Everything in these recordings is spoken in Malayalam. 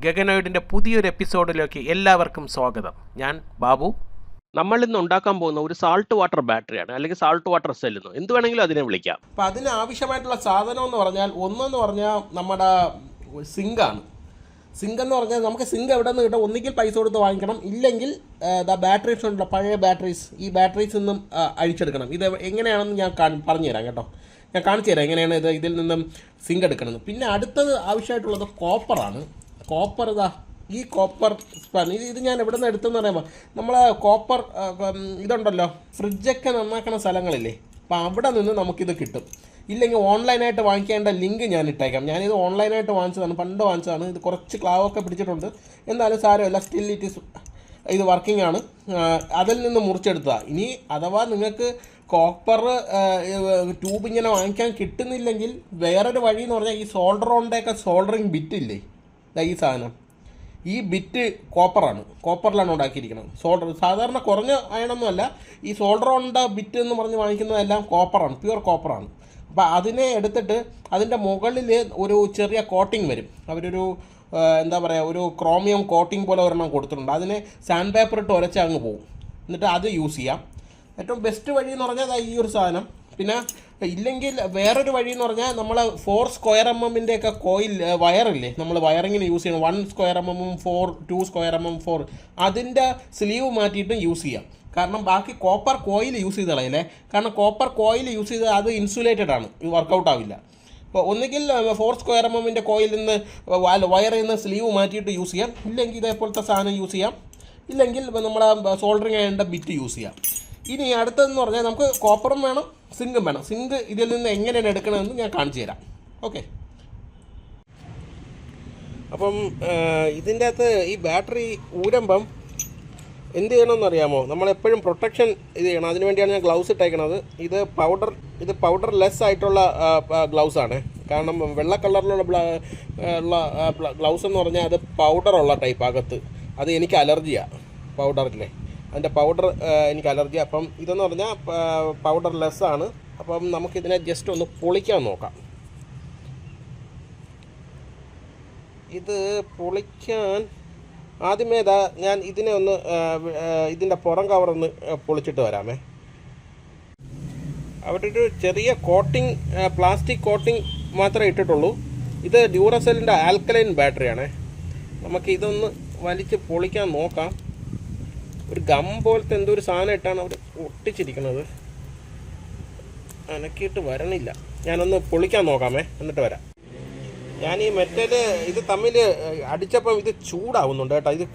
ഗഗനോയിഡിൻ്റെ പുതിയൊരു എപ്പിസോഡിലേക്ക് എല്ലാവർക്കും സ്വാഗതം. ഞാൻ ബാബു. നമ്മൾ ഇന്ന് ഉണ്ടാക്കാൻ പോകുന്ന ഒരു സാൾട്ട് വാട്ടർ ബാറ്ററിയാണ്, അല്ലെങ്കിൽ സാൾട്ട് വാട്ടർ സെൽ എന്ന് എന്ത് വേണമെങ്കിലും അതിനെ വിളിക്കാം. അപ്പം അതിന് ആവശ്യമായിട്ടുള്ള സാധനം എന്ന് പറഞ്ഞാൽ ഒന്നെന്ന് പറഞ്ഞാൽ നമ്മുടെ സിങ്കാണ്. സിങ്ക് എന്ന് പറഞ്ഞാൽ നമുക്ക് സിങ്ക് എവിടെ നിന്ന് കിട്ടും? ഒന്നുകിൽ പൈസ കൊടുത്ത് വാങ്ങിക്കണം, ഇല്ലെങ്കിൽ ബാറ്ററീസ് ഉണ്ടല്ലോ, പഴയ ബാറ്ററീസ്, ഈ ബാറ്ററീസ് നിന്നും അഴിച്ചെടുക്കണം. ഇത് എങ്ങനെയാണെന്ന് ഞാൻ പറഞ്ഞുതരാം കേട്ടോ. ഞാൻ കാണിച്ചു തരാം എങ്ങനെയാണ് ഇതിൽ നിന്നും സിങ്ക് എടുക്കുന്നത്. പിന്നെ അടുത്തത് ആവശ്യമായിട്ടുള്ളത് കോപ്പറാണ്. കോപ്പർ ഈ കോപ്പർ സ്പാൻ ഇത് ഞാൻ എവിടെ നിന്ന് എടുത്തെന്ന് പറയുമ്പോൾ നമ്മൾ കോപ്പർ ഇതുണ്ടല്ലോ, ഫ്രിഡ്ജൊക്കെ നന്നാക്കണ സ്ഥലങ്ങളില്ലേ, അപ്പോൾ അവിടെ നിന്ന് നമുക്കിത് കിട്ടും. ഇല്ലെങ്കിൽ ഓൺലൈനായിട്ട് വാങ്ങിക്കേണ്ട ലിങ്ക് ഞാൻ ഇട്ടേക്കാം. ഞാനിത് ഓൺലൈനായിട്ട് വാങ്ങിച്ചതാണ്, പണ്ട് വാങ്ങിച്ചതാണ്. ഇത് കുറച്ച് ക്ലാവൊക്കെ പിടിച്ചിട്ടുണ്ട്, എന്നാലും സാരമില്ല, സ്റ്റിൽ ഇത് വർക്കിംഗ് ആണ്. അതിൽ നിന്ന് മുറിച്ചെടുത്തതാണ്. ഇനി അഥവാ നിങ്ങൾക്ക് കോപ്പർ ട്യൂബ് ഇങ്ങനെ വാങ്ങിക്കാൻ കിട്ടുന്നില്ലെങ്കിൽ വേറൊരു വഴി എന്ന് പറഞ്ഞാൽ ഈ സോൾഡറോണ്ടൊക്കെ സോൾഡറിങ് ബിറ്റില്ലേ, ഈ സാധനം, ഈ ബിറ്റ് കോപ്പറിലാണ് ഉണ്ടാക്കിയിരിക്കുന്നത്. സാധാരണ കുറഞ്ഞ അയണൊന്നുമല്ല, ഈ സോൾഡറോണ്ട ബിറ്റ് എന്ന് പറഞ്ഞ് വാങ്ങിക്കുന്നതെല്ലാം കോപ്പറാണ്, പ്യുവർ കോപ്പറാണ്. അപ്പോൾ അതിനെ എടുത്തിട്ട് അതിൻ്റെ മുകളിൽ ഒരു ചെറിയ കോട്ടിങ് വരും. അവരൊരു എന്താ പറയുക, ഒരു ക്രോമിയം കോട്ടിങ് പോലെ ഒരെണ്ണം കൊടുത്തിട്ടുണ്ട്. അതിനെ സാൻഡ് പേപ്പർ ഇട്ട് ഉരച്ച് അങ്ങ് പോകും. എന്നിട്ട് അത് യൂസ് ചെയ്യാം. ഏറ്റവും ബെസ്റ്റ് വഴി എന്ന് പറഞ്ഞാൽ ഈ ഒരു സാധനം. പിന്നെ ഇല്ലെങ്കിൽ വേറൊരു വഴി എന്ന് പറഞ്ഞാൽ നമ്മൾ 4 സ്ക്വയർ mm ഒക്കെ കോയിൽ വയറില്ലേ, നമ്മൾ വയറിങ്ങിന് യൂസ് ചെയ്യണം. 1 സ്ക്വയർ mm 4, 2 സ്ക്വയർ mm 4, അതിൻ്റെ സ്ലീവ് മാറ്റിയിട്ടും യൂസ് ചെയ്യാം. കാരണം ബാക്കി കോപ്പർ കോയിൽ യൂസ് ചെയ്ത് കളയില്ലേ. കാരണം കോപ്പർ കോയിൽ യൂസ് ചെയ്ത് അത് ഇൻസുലേറ്റഡ് ആണ്, വർക്കൗട്ട് ആവില്ല. ഇപ്പോൾ ഒന്നുകിൽ 4 സ്ക്വയർ mm കോയിൽ നിന്ന് വയറിൽ നിന്ന് സ്ലീവ് മാറ്റിയിട്ട് യൂസ് ചെയ്യാം, ഇല്ലെങ്കിൽ ഇതേപോലത്തെ സാധനം യൂസ് ചെയ്യാം, ഇല്ലെങ്കിൽ നമ്മളെ സോൾഡറിങ് ചെയ്യേണ്ട ബിറ്റ് യൂസ് ചെയ്യാം. ഇനി അടുത്തതെന്ന് പറഞ്ഞാൽ നമുക്ക് കോപ്പറും വേണം, സിങ്കും വേണം. സിങ്ക് ഇതിൽ നിന്ന് എങ്ങനെയാണ് എടുക്കണമെന്ന് ഞാൻ കാണിച്ചു തരാം. ഓക്കെ, അപ്പം ഇതിൻ്റെ അകത്ത് ഈ ബാറ്ററി ഊരുമ്പം എന്ത് ചെയ്യണമെന്ന് അറിയാമോ? നമ്മളെപ്പോഴും പ്രൊട്ടക്ഷൻ ഇത് ചെയ്യണം. അതിന് വേണ്ടിയാണ് ഞാൻ ഗ്ലൗസ് ഇട്ടേക്കണത്. ഇത് പൗഡർ ലെസ് ആയിട്ടുള്ള ഗ്ലൗസാണ്. കാരണം വെള്ള കളറിലുള്ള ഗ്ലൗസ് എന്ന് പറഞ്ഞാൽ അത് പൗഡറുള്ള ടൈപ്പ് അകത്ത്. അത് എനിക്ക് അലർജിയാണ്, പൗഡറില്ലേ, അതിൻ്റെ പൗഡർ എനിക്ക് അലർജി. അപ്പം ഇതെന്ന് പറഞ്ഞാൽ പൗഡർ ലെസ്സാണ്. അപ്പം നമുക്കിതിനെ ജസ്റ്റ് ഒന്ന് പൊളിക്കാൻ നോക്കാം. ഇത് പൊളിക്കാൻ ആദ്യമേ ഞാൻ ഇതിനെ ഒന്ന് ഇതിൻ്റെ പുറം കവറൊന്ന് പൊളിച്ചിട്ട് വരാമേ. അവിടെ ഒരു ചെറിയ കോട്ടിങ്, പ്ലാസ്റ്റിക് കോട്ടിങ് മാത്രമേ ഇട്ടിട്ടുള്ളൂ. ഇത് ഡ്യൂറസെല്ലിൻ്റെ ആൽക്കലൈൻ ബാറ്ററിയാണ്. നമുക്ക് ഇതൊന്ന് വലിച്ച് പൊളിക്കാൻ നോക്കാം. ഒരു ഗം പോലത്തെ എന്തോ ഒരു സാധനം ഇട്ടാണ് അവർ ഒട്ടിച്ചിരിക്കുന്നത്. അനക്കിയിട്ട് വരണില്ല. ഞാനൊന്ന് പൊളിക്കാൻ നോക്കാമേ, എന്നിട്ട് വരാം. ഞാൻ ഈ മെറ്റല് ഇത് തമ്മിൽ അടിച്ചപ്പം ഇത് ചൂടാവുന്നുണ്ട് കേട്ടോ. ഇത്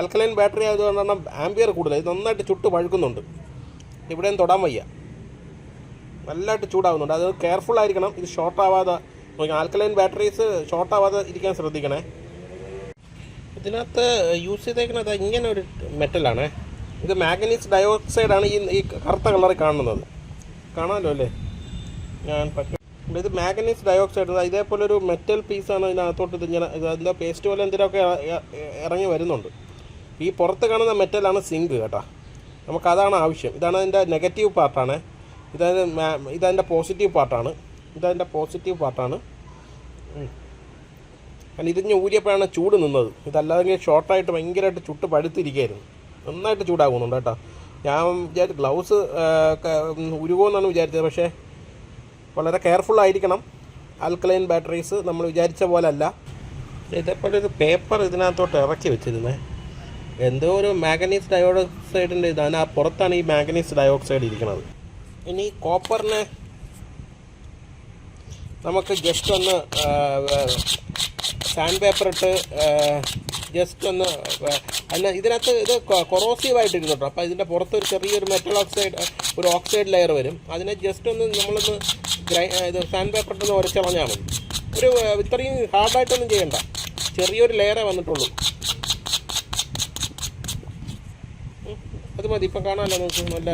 ആൽക്കലൈൻ ബാറ്ററി ആയതുകൊണ്ടാണ് ആംബിയർ കൂടുതൽ. ഇത് നന്നായിട്ട് ചുട്ട് വഴുക്കുന്നുണ്ട്. ഇവിടെയും തൊടാൻ വയ്യ, നല്ലതായിട്ട് ചൂടാവുന്നുണ്ട്. അത് കെയർഫുൾ ആയിരിക്കണം. ഇത് ഷോർട്ട് ആവാതെ, ആൽക്കലൈൻ ബാറ്ററീസ് ഷോർട്ട് ആവാതെ ഇരിക്കാൻ ശ്രദ്ധിക്കണേ. ഇതിനകത്ത് യൂസ് ചെയ്തേക്കുന്നത് ഇങ്ങനെ ഒരു മെറ്റലാണ്. ഇത് മാഗ്നീസ് ഡയോക്സൈഡാണ്. ഈ കറുത്ത കളറിൽ കാണുന്നത് കാണാമല്ലോ അല്ലേ? ഇത് മാഗ്നീസ് ഡയോക്സൈഡ്. ഇതേപോലെ ഒരു മെറ്റൽ പീസാണ് ഇതിനകത്തോട്ട്. ഇതിങ്ങനെ എന്താ പേസ്റ്റ് പോലെ എന്തിനൊക്കെ ഇറങ്ങി വരുന്നുണ്ട്. ഈ പുറത്ത് കാണുന്ന മെറ്റലാണ് സിങ്ക് കേട്ടോ. നമുക്കതാണ് ആവശ്യം. ഇതാണ് അതിൻ്റെ നെഗറ്റീവ് പാർട്ടാണ്. ഇതതിൻ്റെ പോസിറ്റീവ് പാർട്ടാണ്. കാരണം ഇതിന് ഊരിയപ്പോഴാണ് ചൂട് നിന്നത്. ഇതല്ലാതെ ഷോർട്ടായിട്ട് ഭയങ്കരമായിട്ട് ചുട്ട് പഴുത്തിരിക്കുകയായിരുന്നു. നന്നായിട്ട് ചൂടാകുന്നുണ്ട് കേട്ടോ. ഞാൻ വിചാരിച്ചു ഗ്ലൗസ് ഉരുകുമെന്നാണ് വിചാരിച്ചത്. പക്ഷേ വളരെ കെയർഫുള്ളായിരിക്കണം. ആൽക്കലൈൻ ബാറ്ററീസ് നമ്മൾ വിചാരിച്ച പോലെ അല്ല. ഇതേപോലെ ഒരു പേപ്പർ ഇതിനകത്തോട്ട് ഇറക്കി വെച്ചിരുന്നത്. എന്തോ ഒരു മാഗ്നീസ് ഡയോക്സൈഡിൻ്റെ ഇതാണ്. ആ പുറത്താണ് ഈ മാഗ്നീസ് ഡയോക്സൈഡ് ഇരിക്കുന്നത്. ഇനി കോപ്പറിനെ നമുക്ക് ജസ്റ്റ് ഒന്ന് സാൻഡ് പേപ്പർ ഇട്ട് ജസ്റ്റ് ഒന്ന് ഇതിനകത്ത് ഇത് കൊറോസീവായിട്ടിരുന്നു കേട്ടോ. അപ്പോൾ ഇതിൻ്റെ പുറത്ത് ഒരു ചെറിയൊരു മെറ്റൽ ഓക്സൈഡ്, ഒരു ഓക്സൈഡ് ലെയർ വരും. അതിനെ ജസ്റ്റ് ഒന്ന് നമ്മളൊന്ന് ഇത് സാൻഡ് പേപ്പർ ഇട്ടൊന്ന് ഉരച്ചളഞ്ഞാൽ മതി. ഒരു ഇത്രയും ഹാർഡായിട്ടൊന്നും ചെയ്യണ്ട, ചെറിയൊരു ലെയറേ വന്നിട്ടുള്ളൂ. അത് മതി. ഇപ്പം കാണാമല്ലോ നമുക്ക്, നല്ല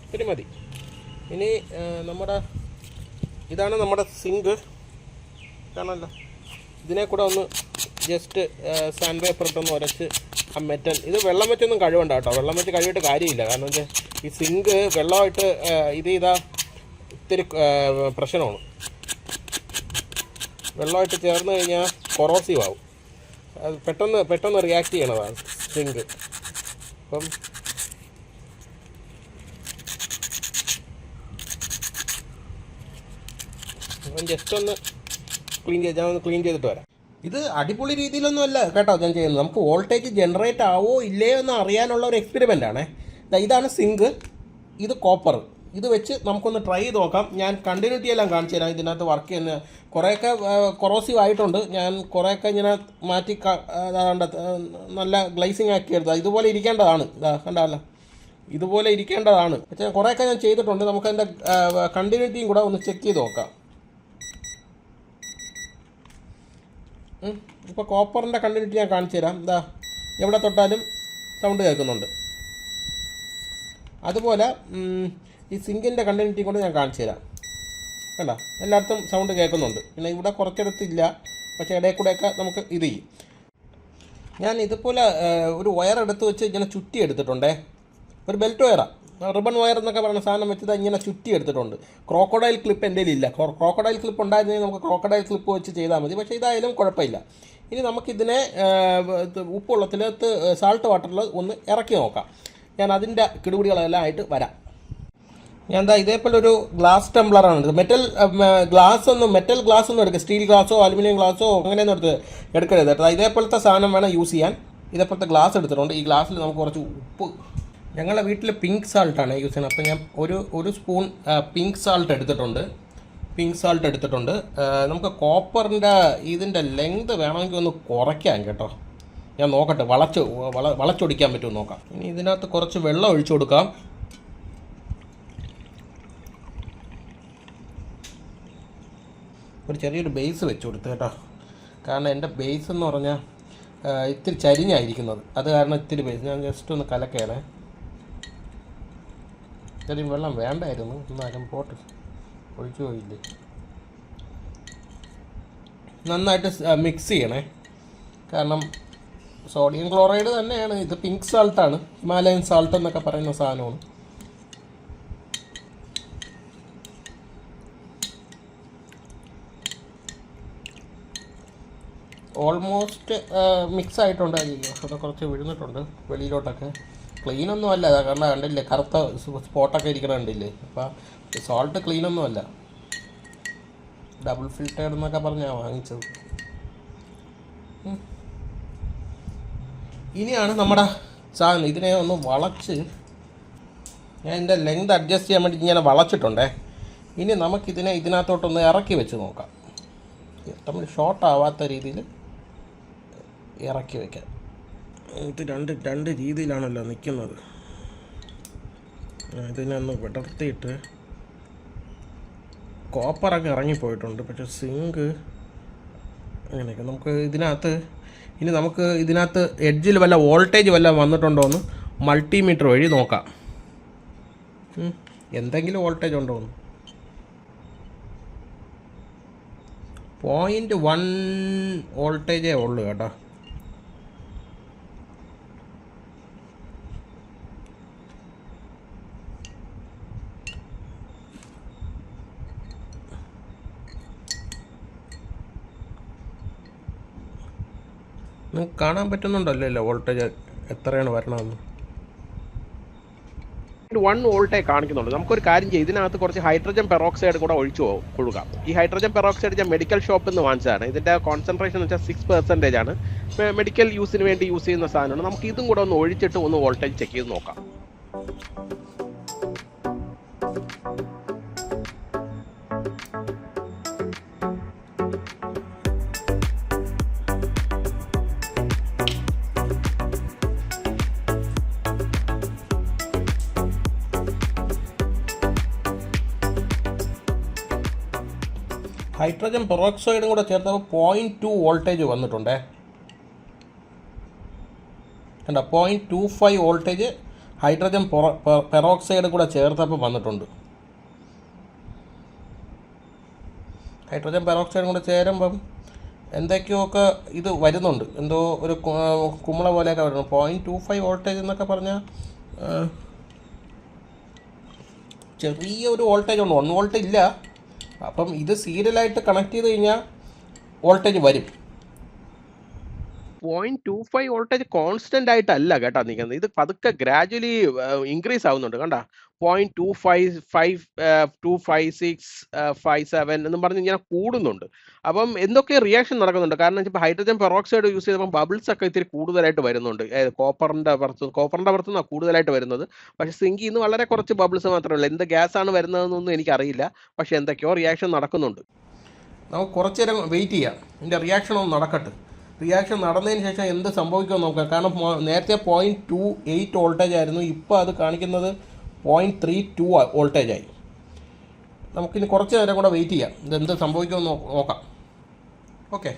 ഇത്തിരി മതി. ഇനി ഇതാണ് നമ്മുടെ സിങ്ക്, കാണാമല്ലോ. ഇതിനെ കൂടെ ഒന്ന് ജസ്റ്റ് സാൻഡ് പേപ്പർ ഇട്ടൊന്ന് ഉരച്ച് ആ മെറ്റൽ, ഇത് വെള്ളം വെച്ചൊന്നും കഴുകണ്ട കേട്ടോ. വെള്ളം വെച്ച് കഴുകിയിട്ട് കാര്യമില്ല. കാരണം വെച്ചാൽ ഈ സിങ്ക് വെള്ളമായിട്ട് ഇത് ചെയ്താൽ ഇത്തിരി പ്രശ്നമാണ്. വെള്ളമായിട്ട് ചേർന്ന് കഴിഞ്ഞാൽ കൊറോസീവ് ആവും. അത് പെട്ടെന്ന് റിയാക്ട് ചെയ്യണതാണ് സിങ്ക്. അപ്പം ജസ്റ്റ് ഒന്ന് ക്ലീൻ ചെയ്തിട്ട് വരാം. ഇത് അടിപൊളി രീതിയിലൊന്നും അല്ല കേട്ടോ ഞാൻ ചെയ്യുന്നത്. നമുക്ക് വോൾട്ടേജ് ജനറേറ്റ് ആവോ ഇല്ലയോ എന്ന് അറിയാനുള്ള ഒരു എക്സ്പെരിമെൻ്റ് ആണ്. ഇതാണ് സിങ്ക്, ഇത് കോപ്പർ. ഇത് വെച്ച് നമുക്കൊന്ന് ട്രൈ ചെയ്ത് നോക്കാം. ഞാൻ കണ്ടിന്യൂറ്റി എല്ലാം കാണിച്ചു തരാം. ഇതിനകത്ത് വർക്ക് ചെയ്യുന്ന കുറേയൊക്കെ കൊറോസീവ് ആയിട്ടുണ്ട്. ഞാൻ കുറേയൊക്കെ ഇങ്ങനെ മാറ്റി നല്ല ഗ്ലേസിങ് ആക്കി എടുത്തത്. ഇതുപോലെ ഇരിക്കേണ്ടതാണ്. കണ്ടല്ലോ, ഇതുപോലെ ഇരിക്കേണ്ടതാണ്. പക്ഷേ കുറേയൊക്കെ ഞാൻ ചെയ്തിട്ടുണ്ട്. നമുക്കതിൻ്റെ കണ്ടിന്യൂറ്റിയും കൂടെ ഒന്ന് ചെക്ക് ചെയ്ത് നോക്കാം. ഇപ്പോൾ കോപ്പറിൻ്റെ കണ്ടിന്യൂറ്റി ഞാൻ കാണിച്ചു തരാം. എവിടെ തൊട്ടാലും സൗണ്ട് കേൾക്കുന്നുണ്ട്. അതുപോലെ ഈ സിങ്കിൻ്റെ കണ്ടിന്യൂറ്റി കൊണ്ട് ഞാൻ കാണിച്ചു തരാം. കണ്ട, എല്ലായിടത്തും സൗണ്ട് കേൾക്കുന്നുണ്ട്. പിന്നെ ഇവിടെ കുറച്ചിടത്തില്ല, പക്ഷേ ഇടയിൽ കൂടെയൊക്കെ നമുക്ക് ഇത് ചെയ്യും. ഞാൻ ഇതുപോലെ ഒരു വയർ എടുത്ത് വെച്ച് ഇങ്ങനെ ചുറ്റി എടുത്തിട്ടുണ്ടേ. ഒരു ബെൽറ്റ് വയറാണ്, റിബൺ വയർ എന്നൊക്കെ പറയുന്ന സാധനം വെച്ചത് ഇങ്ങനെ ചുറ്റി എടുത്തിട്ടുണ്ട്. ക്രോക്കഡൈൽ ക്ലിപ്പ് എൻ്റെ ഇല്ല. ക്രോക്കഡൈൽ ക്ലിപ്പ് ഉണ്ടായിരുന്നെങ്കിൽ നമുക്ക് ക്രോക്കഡൈൽ ക്ലിപ്പ് വെച്ച് ചെയ്താൽ മതി. പക്ഷേ ഇതായാലും കുഴപ്പമില്ല. ഇനി നമുക്കിതിനെ ഉപ്പുവെള്ളത്തിലകത്ത് സാൾട്ട് വാട്ടറിൽ ഒന്ന് ഇറക്കി നോക്കാം. ഞാൻ അതിൻ്റെ കിടുപിടികളെല്ലാം ആയിട്ട് വരാം. ഞാൻ ഇതേപോലെ ഒരു ഗ്ലാസ് ടംബ്ലറാണ്. മെറ്റൽ ഗ്ലാസ് ഒന്നും എടുക്കുക. സ്റ്റീൽ ഗ്ലാസോ അലുമിനിയം ഗ്ലാസോ അങ്ങനെയൊന്നും എടുക്കരുത് കേട്ടോ. ഇതേപോലത്തെ സാധനം വേണം യൂസ് ചെയ്യാൻ. ഇതേപോലത്തെ ഗ്ലാസ് എടുത്തിട്ടുണ്ട്. ഈ ഗ്ലാസ്സിൽ നമുക്ക് കുറച്ച് ഉപ്പ്, ഞങ്ങളുടെ വീട്ടിൽ പിങ്ക് സാൾട്ടാണ് യൂസ് ചെയ്യുന്നത്. അപ്പോൾ ഞാൻ ഒരു സ്പൂൺ പിങ്ക് സാൾട്ട് എടുത്തിട്ടുണ്ട്. നമുക്ക് കോപ്പറിൻ്റെ ഇതിൻ്റെ ലെങ്ത് വേണമെങ്കിൽ ഒന്ന് കുറയ്ക്കാം കേട്ടോ. ഞാൻ നോക്കട്ടെ, വളച്ചൊടിക്കാൻ പറ്റുമോ നോക്കാം. ഇനി ഇതിനകത്ത് കുറച്ച് വെള്ളം ഒഴിച്ചു കൊടുക്കാം. ഒരു ചെറിയൊരു ബേസ് വെച്ച് കൊടുത്ത് കേട്ടോ. കാരണം എൻ്റെ ബേസ് എന്ന് പറഞ്ഞാൽ ഇത്തിരി ചരിഞ്ഞായിരിക്കുന്നത്. അത് കാരണം ഇത്തിരി ബേസ് ഞാൻ ജസ്റ്റ് ഒന്ന് കലക്കണേ. ഇത്രയും വെള്ളം വേണ്ടായിരുന്നു, എന്നാലും പോട്ട് ഒഴിച്ചു പോയില്ലേ. നന്നായിട്ട് മിക്സ് ചെയ്യണേ. കാരണം സോഡിയം ക്ലോറൈഡ് തന്നെയാണ് ഇത്. പിങ്ക് സാൾട്ടാണ്, ഹിമാലയൻ സാൾട്ട് എന്നൊക്കെ പറയുന്ന സാധനമാണ്. ഓൾമോസ്റ്റ് മിക്സ് ആയിട്ടുണ്ട്. അവിടെ കുറച്ച് വീഴുന്നിട്ടുണ്ട് വെളിയിലോട്ടൊക്കെ. ക്ലീനൊന്നും അല്ല, കാരണം കണ്ടില്ലേ കറുത്ത സ്പോട്ടൊക്കെ ഇരിക്കണ കണ്ടില്ലേ. അപ്പോൾ സോൾട്ട് ക്ലീനൊന്നും അല്ല, ഡബിൾ ഫിൽറ്റേർഡ് എന്നൊക്കെ പറഞ്ഞാണ് വാങ്ങിച്ചത്. ഇനിയാണ് നമ്മുടെ സാധനം. ഇതിനെ ഒന്ന് വളച്ച്, ഞാൻ ഇതിൻ്റെ ലെങ്ത് അഡ്ജസ്റ്റ് ചെയ്യാൻ വേണ്ടി ഇങ്ങനെ വളച്ചിട്ടുണ്ടേ. ഇനി നമുക്കിതിനെ ഇതിനകത്തോട്ടൊന്ന് ഇറക്കി വെച്ച് നോക്കാം. നമ്മൾ ഷോർട്ട് ആവാത്ത രീതിയിൽ ഇറക്കി വയ്ക്കാം. ഇത് രണ്ട് രീതിയിലാണല്ലോ നിൽക്കുന്നത്. ഇതിനെ ഒന്ന് വിടർത്തിയിട്ട്, കോപ്പറൊക്കെ ഇറങ്ങിപ്പോയിട്ടുണ്ട്, പക്ഷേ സിങ്ക് അങ്ങനെയൊക്കെ. നമുക്ക് ഇതിനകത്ത് എഡ്ജിൽ വല്ല വോൾട്ടേജ് വല്ല വന്നിട്ടുണ്ടോ എന്ന് മൾട്ടിമീറ്റർ വഴി നോക്കാം. എന്തെങ്കിലും വോൾട്ടേജ് ഉണ്ടോ എന്ന്. 0.1 വോൾട്ടേജേ ഉള്ളൂ കേട്ടോ. നിങ്ങൾക്ക് കാണാൻ പറ്റുന്നുണ്ടല്ലോ വോൾട്ടേജ് എത്രയാണ് വരണമെന്ന്. 1 വോൾട്ടേ കാണിക്കുന്നുണ്ട്. നമുക്കൊരു കാര്യം ചെയ്യും, ഇതിനകത്ത് കുറച്ച് ഹൈഡ്രജൻ പെറോക്സൈഡ് കൂടെ ഒഴിച്ചു കൊടുക്കാം. ഈ ഹൈഡ്രജൻ പെറോക്സൈഡ് ഞാൻ മെഡിക്കൽ ഷോപ്പിൽ നിന്ന് വാങ്ങിച്ചതാണ്. ഇതിൻ്റെ കോൺസെൻട്രേഷൻ എന്ന് വെച്ചാൽ 6% ആണ്. മെഡിക്കൽ യൂസിന് വേണ്ടി യൂസ് ചെയ്യുന്ന സാധനമാണ്. നമുക്ക് ഇതും കൂടെ ഒന്ന് ഒഴിച്ചിട്ട് ഒന്ന് വോൾട്ടേജ് ചെക്ക് ചെയ്ത് നോക്കാം. ഹൈഡ്രജൻ പെറോക്സൈഡും കൂടെ ചേർത്തപ്പോൾ 0.2 വോൾട്ടേജ് വന്നിട്ടുണ്ടേ. കണ്ടോ, 0.25 വോൾട്ടേജ് ഹൈഡ്രജൻ പെറോക്സൈഡും കൂടെ ചേർത്തപ്പോൾ വന്നിട്ടുണ്ട്. ഹൈഡ്രജൻ പെറോക്സൈഡും കൂടെ ചേരുമ്പം എന്തൊക്കെയൊക്കെ ഇത് വരുന്നുണ്ട്. എന്തോ ഒരു കുമ്പള പോലെയൊക്കെ വരുന്നു. 0.25 വോൾട്ടേജ് എന്നൊക്കെ പറഞ്ഞാൽ ചെറിയൊരു വോൾട്ടേജ് ഉണ്ട്, 1 വോൾട്ട് ഇല്ല. അപ്പം ഇത് സീരിയലായിട്ട് കണക്ട് ചെയ്ത് കഴിഞ്ഞാൽ വോൾട്ടേജ് വരും. 0.25 വോൾട്ടേജ് കോൺസ്റ്റന്റ് ആയിട്ടല്ല കേട്ടോ നിൽക്കുന്നത്. ഇത് പതുക്കെ ഗ്രാജുവലി ഇൻക്രീസ് ആവുന്നുണ്ട് കണ്ട. 0.25 256 57 എന്നും പറഞ്ഞ് ഇങ്ങനെ കൂടുന്നുണ്ട്. അപ്പം എന്തൊക്കെ റിയാക്ഷൻ നടക്കുന്നുണ്ട്. കാരണം ഇപ്പോൾ ഹൈഡ്രജൻ പെറോക്സൈഡ് യൂസ് ചെയ്തപ്പോൾ ബബിൾസ് ഒക്കെ ഇത്തിരി കൂടുതലായിട്ട് വരുന്നുണ്ട്. കോപ്പറിന്റെ പുറത്തുനിന്നാണ് കൂടുതലായിട്ട് വരുന്നത്. പക്ഷേ സിങ്കിൽ നിന്ന് വളരെ കുറച്ച് ബബിൾസ് മാത്രമേ ഉള്ളൂ. എന്ത് ഗ്യാസ് ആണ് വരുന്നതെന്നൊന്നും എനിക്കറിയില്ല. പക്ഷേ എന്തൊക്കെയോ റിയാക്ഷൻ നടക്കുന്നുണ്ട്. നമുക്ക് കുറച്ച് നേരം വെയിറ്റ് ചെയ്യാം, ഇതിൻ്റെ റിയാക്ഷൻ ഒന്ന് നടക്കട്ടെ. റിയാക്ഷൻ നടന്നതിന് ശേഷം എന്ത് സംഭവിക്കുമെന്ന് നോക്കാം. കാരണം നേരത്തെ 0.28 വോൾട്ടേജ് ആയിരുന്നു, ഇപ്പോൾ അത് കാണിക്കുന്നത് 0.32 വോൾട്ടേജ് ആയി. നമുക്കിനി കുറച്ച് നേരം കൂടെ വെയിറ്റ് ചെയ്യാം, ഇതെന്ത് സംഭവിക്കുമെന്ന് നോക്കാം. ഓക്കെ,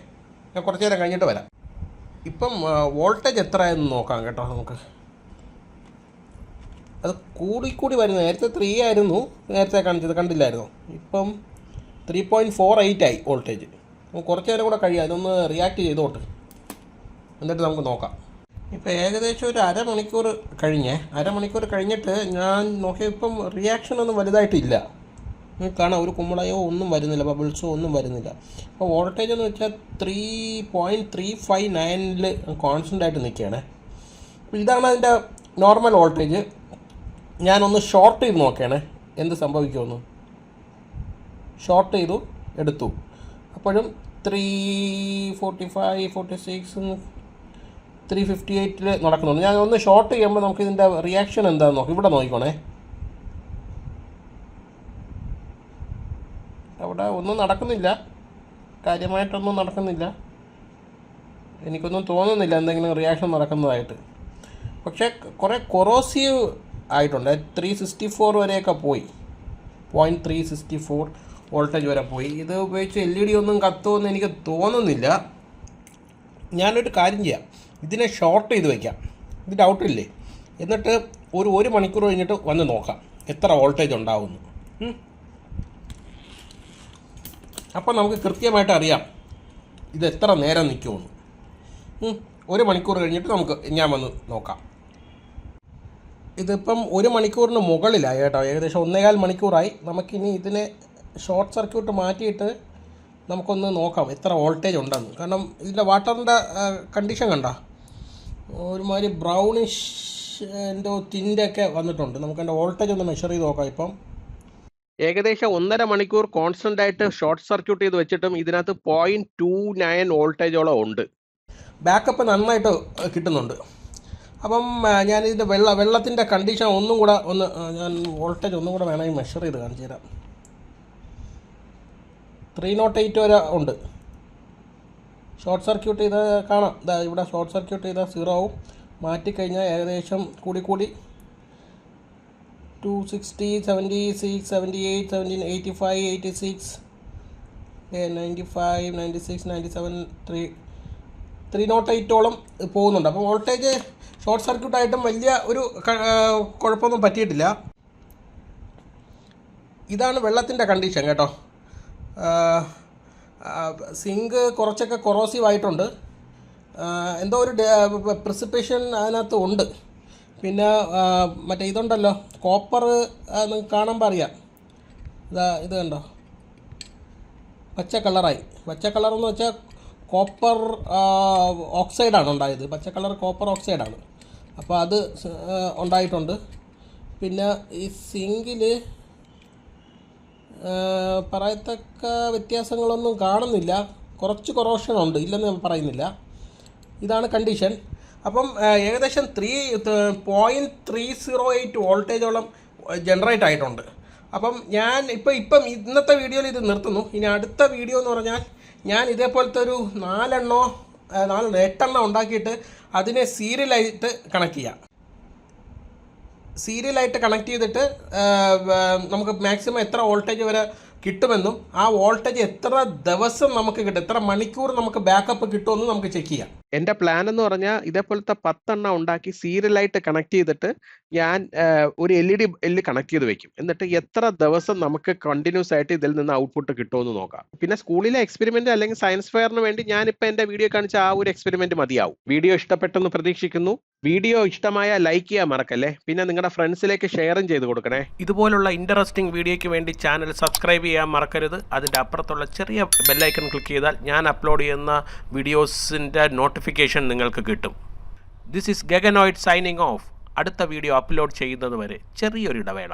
ഞാൻ കുറച്ച് നേരം കഴിഞ്ഞിട്ട് വരാം. ഇപ്പം വോൾട്ടേജ് എത്രയായെന്ന് നോക്കാം കേട്ടോ. നമുക്ക് അത് കൂടി വരുന്നു. നേരത്തെ 3 ആയിരുന്നു നേരത്തെ കാണിച്ചത്, കണ്ടില്ലായിരുന്നു. ഇപ്പം 3.48 ആയി വോൾട്ടേജ്. നമുക്ക് കുറച്ച് നേരം കൂടെ കഴിയാം, ഇതൊന്ന് റിയാക്ട് ചെയ്തോട്ട്, എന്നിട്ട് നമുക്ക് നോക്കാം. ഇപ്പോൾ ഏകദേശം ഒരു അരമണിക്കൂർ കഴിഞ്ഞിട്ട് ഞാൻ നോക്കിയപ്പം റിയാക്ഷനൊന്നും വലുതായിട്ടില്ല. നിങ്ങൾക്ക് കാണാം, ഒരു കുമ്പളയോ ഒന്നും വരുന്നില്ല, ബബിൾസോ ഒന്നും വരുന്നില്ല. അപ്പോൾ വോൾട്ടേജ് എന്ന് വെച്ചാൽ 3.359 കോൺസ്റ്റൻ്റ് ആയിട്ട് നിൽക്കുകയാണ്. അപ്പോൾ ഇതാണ് അതിൻ്റെ നോർമൽ വോൾട്ടേജ്. ഞാനൊന്ന് ഷോർട്ട് ചെയ്ത് നോക്കുകയാണ് എന്ത് സംഭവിക്കുമെന്ന്. ഷോർട്ട് ചെയ്തു എടുത്തു, അപ്പോഴും 345 46 358 നടക്കുന്നുണ്ട്. ഞാൻ ഒന്ന് ഷോർട്ട് ചെയ്യുമ്പോൾ നമുക്ക് ഇതിൻ്റെ റിയാക്ഷൻ എന്താണെന്ന് നോക്കാം. ഇവിടെ നോക്കിക്കോണേ, അവിടെ ഒന്നും നടക്കുന്നില്ല, കാര്യമായിട്ടൊന്നും നടക്കുന്നില്ല. എനിക്കൊന്നും തോന്നുന്നില്ല എന്തെങ്കിലും റിയാക്ഷൻ നടക്കുന്നതായിട്ട്. പക്ഷേ കുറേ കൊറോസീവ് ആയിട്ടുണ്ട്. 364 വരെയൊക്കെ പോയി, 0.364 വോൾട്ടേജ് വരെ പോയി. ഇത് ഉപയോഗിച്ച് LED ഒന്നും കത്തുമെന്ന് എനിക്ക് തോന്നുന്നില്ല. ഞാനൊരു കാര്യം ചെയ്യാം, ഇതിനെ ഷോർട്ട് ചെയ്ത് വയ്ക്കാം, ഇത് ഡൗട്ടില്ലേ. എന്നിട്ട് ഒരു മണിക്കൂർ കഴിഞ്ഞിട്ട് വന്ന് നോക്കാം എത്ര വോൾട്ടേജ് ഉണ്ടാവുന്നു. അപ്പോൾ നമുക്ക് കൃത്യമായിട്ട് അറിയാം ഇത് എത്ര നേരം നിൽക്കുമെന്ന്. 1 മണിക്കൂർ കഴിഞ്ഞിട്ട് ഞാൻ വന്ന് നോക്കാം. ഇതിപ്പം 1 മണിക്കൂറിന് മുകളിലായി കേട്ടോ, ഏകദേശം 1.25 മണിക്കൂറായി. നമുക്കിനി ഇതിനെ ഷോർട്ട് സർക്യൂട്ട് മാറ്റിയിട്ട് നമുക്കൊന്ന് നോക്കാം എത്ര വോൾട്ടേജ് ഉണ്ടെന്ന്. കാരണം ഇതിൻ്റെ വാട്ടറിൻ്റെ കണ്ടീഷൻ കണ്ട ഒരുമാതിരി ബ്രൗണിഷ് എന്തോ തിൻ്റെയൊക്കെ വന്നിട്ടുണ്ട്. നമുക്ക് അതിൻ്റെ വോൾട്ടേജ് ഒന്ന് മെഷർ ചെയ്ത് നോക്കാം. ഇപ്പം ഏകദേശം 1.5 മണിക്കൂർ കോൺസ്റ്റന്റ് ആയിട്ട് ഷോർട്ട് സർക്യൂട്ട് ചെയ്ത് വെച്ചിട്ടും ഇതിനകത്ത് 0.29 വോൾട്ടേജോളം ഉണ്ട്. ബാക്കപ്പ് നന്നായിട്ട് കിട്ടുന്നുണ്ട്. അപ്പം ഞാനിതിൻ്റെ വെള്ളത്തിൻ്റെ കണ്ടീഷൻ ഒന്നും കൂടെ ഞാൻ വോൾട്ടേജ് ഒന്നും കൂടെ വേണമെങ്കിൽ മെഷർ ചെയ്ത് കാണിച്ചു തരാം. 308 വരെ ഉണ്ട്. ഷോർട്ട് സർക്യൂട്ട് ചെയ്ത് കാണാം, ഇവിടെ ഷോർട്ട് സർക്യൂട്ട് ചെയ്താൽ 0 ആവും. മാറ്റിക്കഴിഞ്ഞാൽ ഏകദേശം കൂടി 260 76 78 17 85 86 95 96 97 308ഓളം പോകുന്നുണ്ട്. അപ്പോൾ വോൾട്ടേജ് ഷോർട്ട് സർക്യൂട്ടായിട്ടും വലിയ ഒരു കുഴപ്പമൊന്നും പറ്റിയിട്ടില്ല. ഇതാണ് വെള്ളത്തിൻ്റെ കണ്ടീഷൻ കേട്ടോ. സിങ്ക് കുറച്ചൊക്കെ കൊറോസീവ് ആയിട്ടുണ്ട്, എന്തോ ഒരു പ്രിസിപ്പേഷൻ അതിനകത്ത് ഉണ്ട്. പിന്നെ മറ്റേ ഇതുണ്ടല്ലോ കോപ്പർ, നിങ്ങൾക്ക് കാണുമ്പോൾ അറിയാം, ഇത് കണ്ടോ പച്ച കളറെന്ന് വെച്ചാൽ കോപ്പർ ഓക്സൈഡാണ് ഉണ്ടായത്. പച്ച കളർ കോപ്പർ ഓക്സൈഡാണ്. അപ്പോൾ അത് ഉണ്ടായിട്ടുണ്ട്. പിന്നെ ഈ സിങ്കിൽ പറയത്തക്ക വ്യത്യാസങ്ങളൊന്നും കാണുന്നില്ല, കുറച്ച് കൊറോഷൻ ഉണ്ട്, ഇല്ലെന്ന് ഞാൻ പറയുന്നില്ല. ഇതാണ് കണ്ടീഷൻ. അപ്പം ഏകദേശം 0.308 വോൾട്ടേജോളം ജനറേറ്റ് ആയിട്ടുണ്ട്. അപ്പം ഞാൻ ഇപ്പം ഇന്നത്തെ വീഡിയോയിൽ ഇത് നിർത്തുന്നു. ഇനി അടുത്ത വീഡിയോ എന്ന് പറഞ്ഞാൽ ഞാൻ ഇതേപോലത്തെ ഒരു 8 ഉണ്ടാക്കിയിട്ട് അതിനെ സീരിയലായിട്ട് കണക്ട് ചെയ്യാം. സീരിയലായിട്ട് കണക്ട് ചെയ്തിട്ട് നമുക്ക് മാക്സിമം എത്ര വോൾട്ടേജ് വരെ കിട്ടുമെന്നും ആ വോൾട്ടേജ് എത്ര ദിവസം നമുക്ക് കിട്ടും, എത്ര മണിക്കൂർ നമുക്ക് ബാക്കപ്പ് കിട്ടുമെന്നും നമുക്ക് ചെക്ക് ചെയ്യാം. എൻ്റെ പ്ലാൻ എന്ന് പറഞ്ഞാൽ ഇതേപോലത്തെ 10 എണ്ണം ഉണ്ടാക്കി സീരിയലായിട്ട് കണക്ട് ചെയ്തിട്ട് ഞാൻ ഒരു LED കണക്ട് ചെയ്ത് വെക്കും. എന്നിട്ട് എത്ര ദിവസം നമുക്ക് കണ്ടിന്യൂസ് ആയിട്ട് ഇതിൽ നിന്ന് ഔട്ട്പുട്ട് കിട്ടുമെന്ന് നോക്കാം. പിന്നെ സ്കൂളിലെ എക്സ്പെരിമെന്റ് അല്ലെങ്കിൽ സയൻസ് ഫെയറിന് വേണ്ടി ഞാനിപ്പോൾ എൻ്റെ വീഡിയോ കാണിച്ച ആ ഒരു എക്സ്പെരിമെന്റ് മതിയാവും. വീഡിയോ ഇഷ്ടപ്പെട്ടെന്ന് പ്രതീക്ഷിക്കുന്നു. വീഡിയോ ഇഷ്ടമായ ലൈക്ക് ചെയ്യാൻ മറക്കല്ലേ. പിന്നെ നിങ്ങളുടെ ഫ്രണ്ട്സിലേക്ക് ഷെയറും ചെയ്ത് കൊടുക്കണേ. ഇതുപോലുള്ള ഇൻട്രസ്റ്റിംഗ് വീഡിയോയ്ക്ക് വേണ്ടി ചാനൽ സബ്സ്ക്രൈബ് ചെയ്യാൻ മറക്കരുത്. അതിൻ്റെ അപ്പുറത്തുള്ള ചെറിയ ബെല്ലൈക്കൺ ക്ലിക്ക് ചെയ്താൽ ഞാൻ അപ്ലോഡ് ചെയ്യുന്ന വീഡിയോസിൻ്റെ നോട്ടിഫിക്കേഷൻ നിങ്ങൾക്ക് കിട്ടും. This is Gaganoid signing off. അടുത്ത വീഡിയോ അപ്ലോഡ് ചെയ്യുന്നത് വരെ ചെറിയൊരു ഇടവേള.